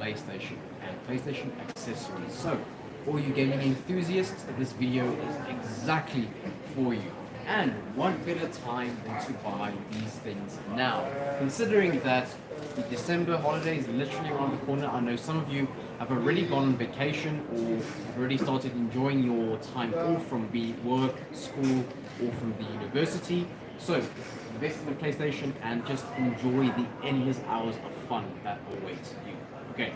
PlayStation and PlayStation accessories. So, all you gaming enthusiasts, this video is exactly for you. And what better time than to buy these things now? Considering that the December holiday is literally around the corner, I know some of you have already gone on vacation or have already started enjoying your time off from be work, school, or from the university. So, invest in the PlayStation and just enjoy the endless hours of fun that awaits you. Okay,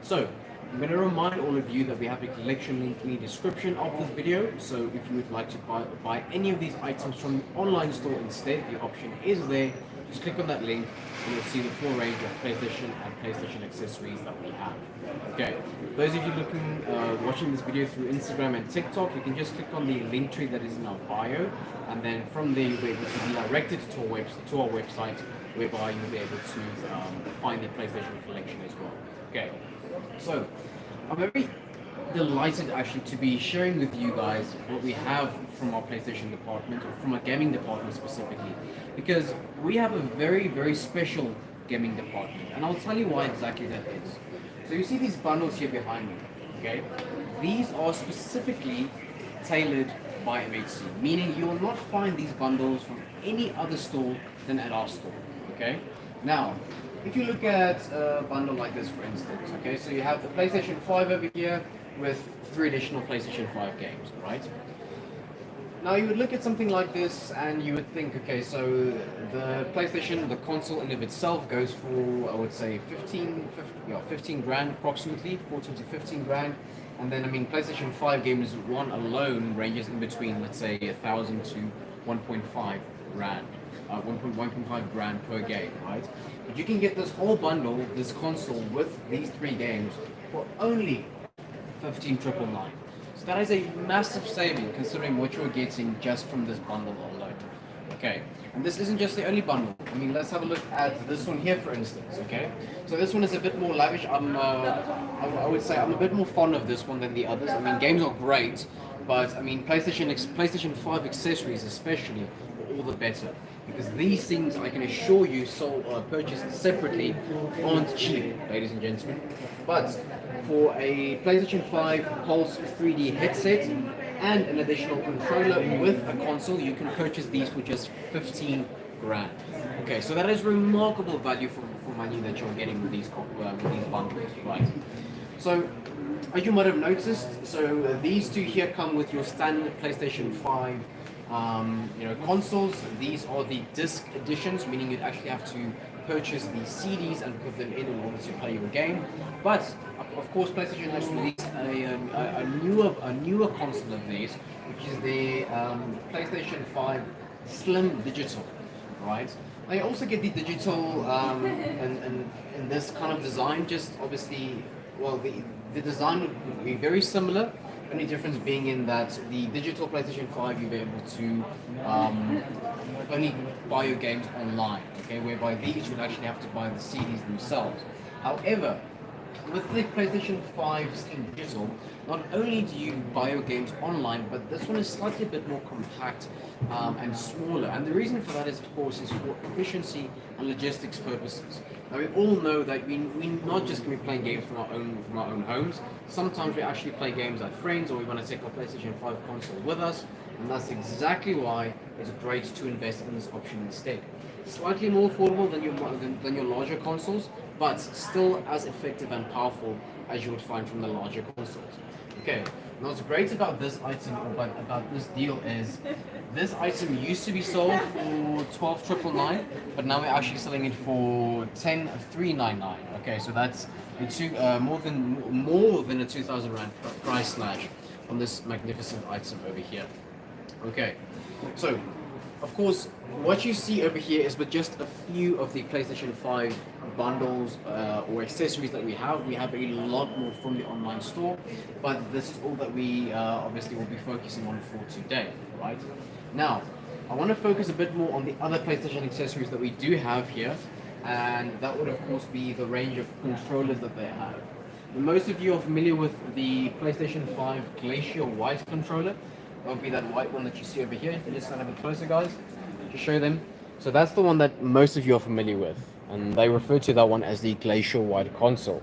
so I'm going to remind all of you that we have a collection link in the description of this video. So if you would like to buy any of these items from the online store instead, the option is there. Just click on that link and you'll see the full range of PlayStation and PlayStation accessories that we have. Okay, those of you watching this video through Instagram and TikTok, you can just click on the link tree that is in our bio, and then from there you'll be able to be directed to our website, whereby you'll be able to find the PlayStation collection as well. Okay, so I'm very delighted actually to be sharing with you guys what we have from our PlayStation department, or from our gaming department specifically, because we have a very, very special gaming department, and I'll tell you why exactly that is. So you see these bundles here behind me, okay? These are specifically tailored by MHC, meaning you will not find these bundles from any other store than at our store, okay? Now, if you look at a bundle like this, for instance, okay, so you have the PlayStation 5 over here with 3 additional PlayStation 5 games, right? Now you would look at something like this and you would think, okay, so the PlayStation, the console in of itself goes for, I would say, 15 grand approximately, 14 to 15 grand. And then, I mean, PlayStation 5 games, one alone ranges in between, let's say, 1,000 to 1.5 grand. 1.5 grand per game, right? But you can get this whole bundle, this console with these 3 games for only 15,999. So that is a massive saving considering what you're getting just from this bundle alone. Okay, and this isn't just the only bundle. I mean, let's have a look at this one here, for instance. Okay, so this one is a bit more lavish. I would say I'm a bit more fond of this one than the others. I mean, games are great, but I mean, PlayStation 5 accessories especially are all the better, because these things, I can assure you, purchased separately, aren't cheap, ladies and gentlemen. But for a PlayStation 5 Pulse 3D headset and an additional controller with a console, you can purchase these for just 15 grand. Okay, so that is remarkable value for money that you're getting with these bundles, right? So, as you might have noticed, so these two here come with your standard PlayStation 5 consoles. These are the disc editions, meaning you'd actually have to purchase the CDs and put them in order to play your game. But of course, PlayStation has released a newer console of these, which is the PlayStation 5 Slim Digital, right? Now you also get the digital in this kind of design. Just obviously, well, the design would be very similar. Only difference being in that the digital PlayStation 5 you'll be able to only buy your games online, okay, whereby these you'll actually have to buy the CDs themselves. However, with the PlayStation 5 Slim Digital, not only do you buy your games online, but this one is slightly a bit more compact and smaller. And the reason for that is, of course, is for efficiency and logistics purposes. Now, we all know that we're not just going to be playing games from our own homes. Sometimes we actually play games at friends, or we want to take our PlayStation 5 console with us, and that's exactly why it's great to invest in this option instead. Slightly more affordable than your larger consoles, but still as effective and powerful as you would find from the larger consoles. Okay, now what's great about this item, or about this deal, is this item used to be sold for 12,999, but now we're actually selling it for 10,399. Okay, so that's more than a 2,000 rand price slash on this magnificent item over here. Okay, so of course, what you see over here is with just a few of the PlayStation 5 bundles or accessories that we have. We have a lot more from the online store, but this is all that we obviously will be focusing on for today, right? Now, I want to focus a bit more on the other PlayStation accessories that we do have here, and that would of course be the range of controllers that they have. Most of you are familiar with the PlayStation 5 Glacier White controller. That would be that white one that you see over here. If you just stand a bit closer, guys, to show them. So that's the one that most of you are familiar with, and they refer to that one as the Glacier White console.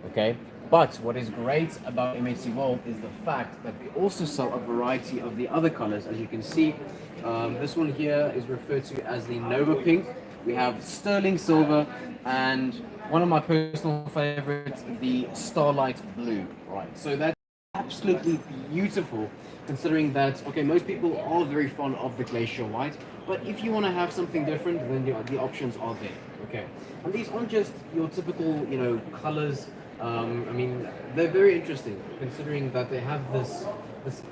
Okay, but what is great about MHC World is the fact that we also sell a variety of the other colors. As you can see, this one here is referred to as the Nova Pink. We have Sterling Silver, and one of my personal favorites, the Starlight Blue. Right, so that's absolutely beautiful, considering that, okay, most people are very fond of the Glacier White, but if you want to have something different, then the options are there. Okay, and these aren't just your typical, colors. I mean, they're very interesting, considering that they have this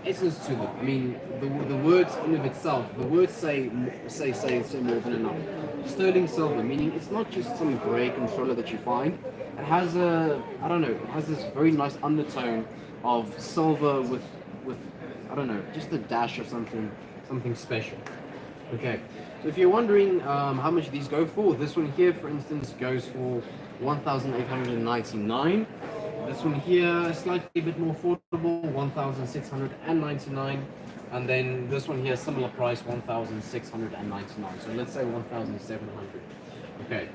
essence to them. I mean, the words in of itself, the words say more than enough. Sterling silver, meaning it's not just some grey controller that you find. It has I don't know, it has this very nice undertone of silver with I don't know, just a dash of something special. Okay, so if you're wondering how much these go for, this one here, for instance, goes for 1,899. This one here, slightly a bit more affordable, 1,699. And then this one here, similar price, 1,699. So let's say 1,700. Okay.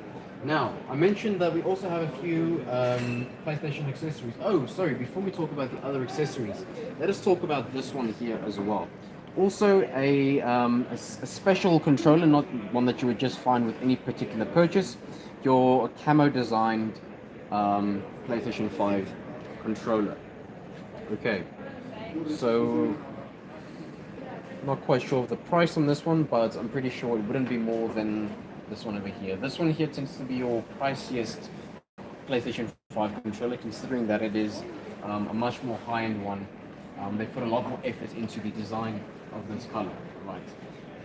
Now, I mentioned that we also have a few PlayStation accessories. Oh, sorry, before we talk about the other accessories, let us talk about this one here as well. Also, a special controller, not one that you would just find with any particular purchase. Your camo designed PlayStation 5 controller. Okay, so not quite sure of the price on this one, but I'm pretty sure it wouldn't be more than this one over here. This one here tends to be your priciest PlayStation 5 controller, considering that it is a much more high-end one. They put a lot more effort into the design of this color, right?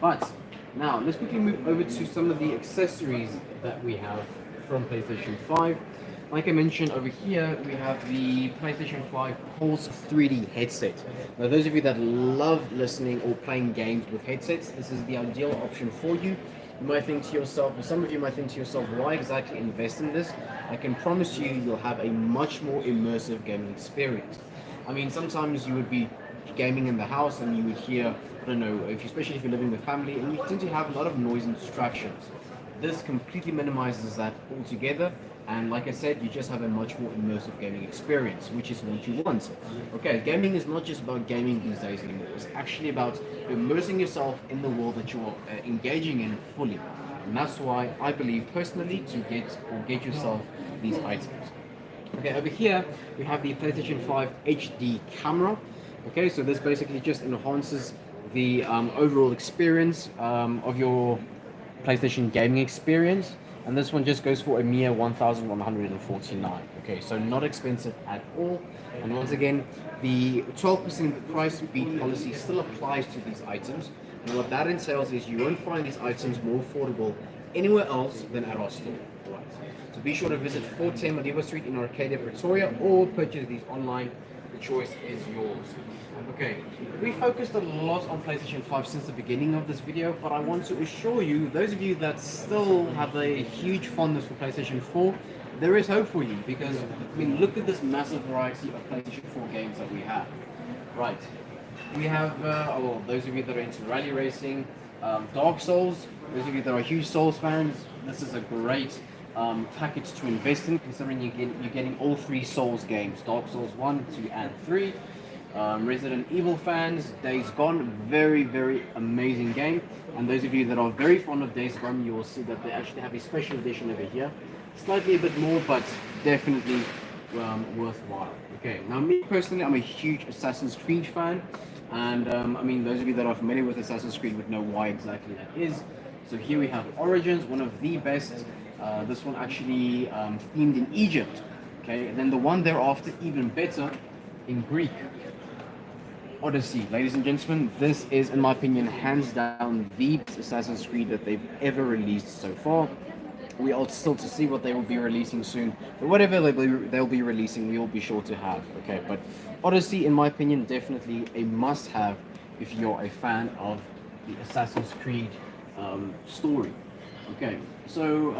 But now let's quickly move over to some of the accessories that we have from PlayStation 5. Like I mentioned, over here we have the PlayStation 5 Pulse 3D headset. Now, those of you that love listening or playing games with headsets, this is the ideal option for you. You might think to yourself, or some of you might think to yourself, why exactly invest in this? I can promise you, you'll have a much more immersive gaming experience. I mean, sometimes you would be gaming in the house and you would hear, I don't know, especially if you're living with family, and you tend to have a lot of noise and distractions. This completely minimizes that altogether, and like I said, you just have a much more immersive gaming experience, which is what you want. Okay, gaming is not just about gaming these days anymore. It's actually about immersing yourself in the world that you're engaging in fully. And that's why I believe personally to get yourself these items. Okay, over here we have the PlayStation 5 HD camera. Okay, so this basically just enhances the overall experience of your PlayStation gaming experience, and this one just goes for a mere 1,149. Okay, so not expensive at all. And once again, the 12% price beat policy still applies to these items, and what that entails is you won't find these items more affordable anywhere else than at our store. Right. So be sure to visit 410 Madiba Street in Arcadia, Pretoria, or purchase these online. The choice is yours. Okay, we focused a lot on PlayStation 5 since the beginning of this video, but I want to assure you, those of you that still have a huge fondness for PlayStation 4, there is hope for you, because, I mean, look at this massive variety of PlayStation 4 games that we have. Right, we have, well, those of you that are into rally racing, Dark Souls, those of you that are huge Souls fans, this is a great package to invest in, considering you're getting all three Souls games, Dark Souls 1, 2, and 3. Resident Evil fans, Days Gone, very, very amazing game. And those of you that are very fond of Days Gone, you will see that they actually have a special edition over here. Slightly a bit more, but definitely worthwhile. Okay, now me personally, I'm a huge Assassin's Creed fan. And I mean, those of you that are familiar with Assassin's Creed would know why exactly that is. So here we have Origins, one of the best. This one actually themed in Egypt. Okay, and then the one thereafter, even better, in Greek. Odyssey, ladies and gentlemen, this is, in my opinion, hands down the best Assassin's Creed that they've ever released so far. We are still to see what they will be releasing soon, but whatever they'll be releasing, we will be sure to have. Okay, but Odyssey, in my opinion, definitely a must-have if you're a fan of the Assassin's Creed story. Okay, so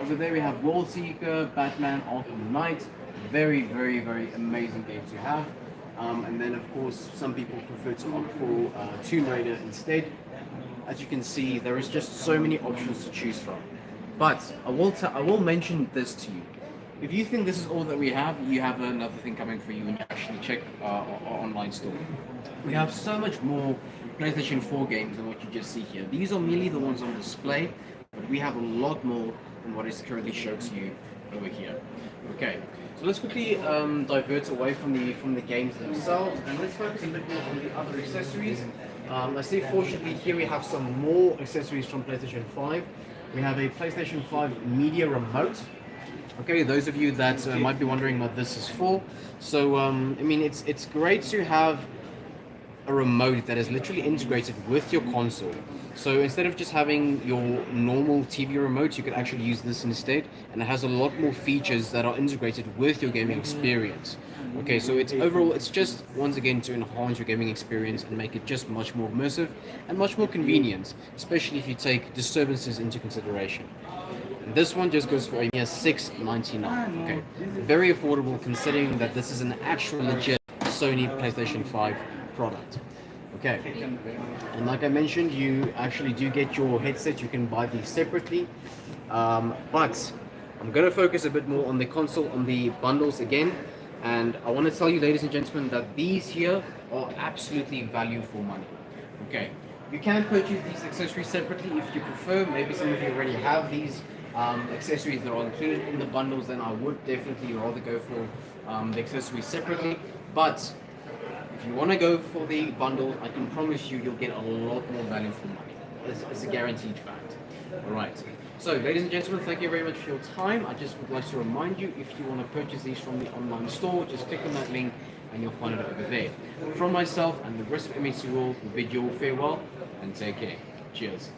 over there we have World Seeker, Batman, Arkham Knight. Very, very, very amazing game to have. And then, of course, some people prefer to opt for Tomb Raider instead. As you can see, there is just so many options to choose from. But I will mention this to you. If you think this is all that we have, you have another thing coming for you when you actually check our online store. We have so much more PlayStation 4 games than what you just see here. These are merely the ones on display, but we have a lot more than what is currently shown to you over here. Okay, so let's quickly divert away from the games themselves, and let's focus a bit more on the other accessories. I see fortunately here we have some more accessories from PlayStation 5. We have a PlayStation 5 media remote. Okay, those of you that might be wondering what this is for. So, I mean, it's great to have a remote that is literally integrated with your console. So instead of just having your normal TV remote, you could actually use this instead, and it has a lot more features that are integrated with your gaming experience. Okay, so it's overall, it's just once again to enhance your gaming experience and make it just much more immersive and much more convenient, especially if you take disturbances into consideration. And this one just goes for a mere $6.99. Okay, very affordable considering that this is an actual legit Sony PlayStation 5 product. Okay, and like I mentioned, you actually do get your headset. You can buy these separately, but I'm going to focus a bit more on the console, on the bundles again. And I want to tell you, ladies and gentlemen, that these here are absolutely value for money. Okay, you can purchase these accessories separately if you prefer. Maybe some of you already have these accessories that are included in the bundles. Then I would definitely rather go for the accessories separately. But if you want to go for the bundle, I can promise you'll get a lot more value for money. It's a guaranteed fact. All right. So, ladies and gentlemen, thank you very much for your time. I just would like to remind you, if you want to purchase these from the online store, just click on that link and you'll find it over there. From myself and the rest of MAC World, we bid you all farewell and take care. Cheers.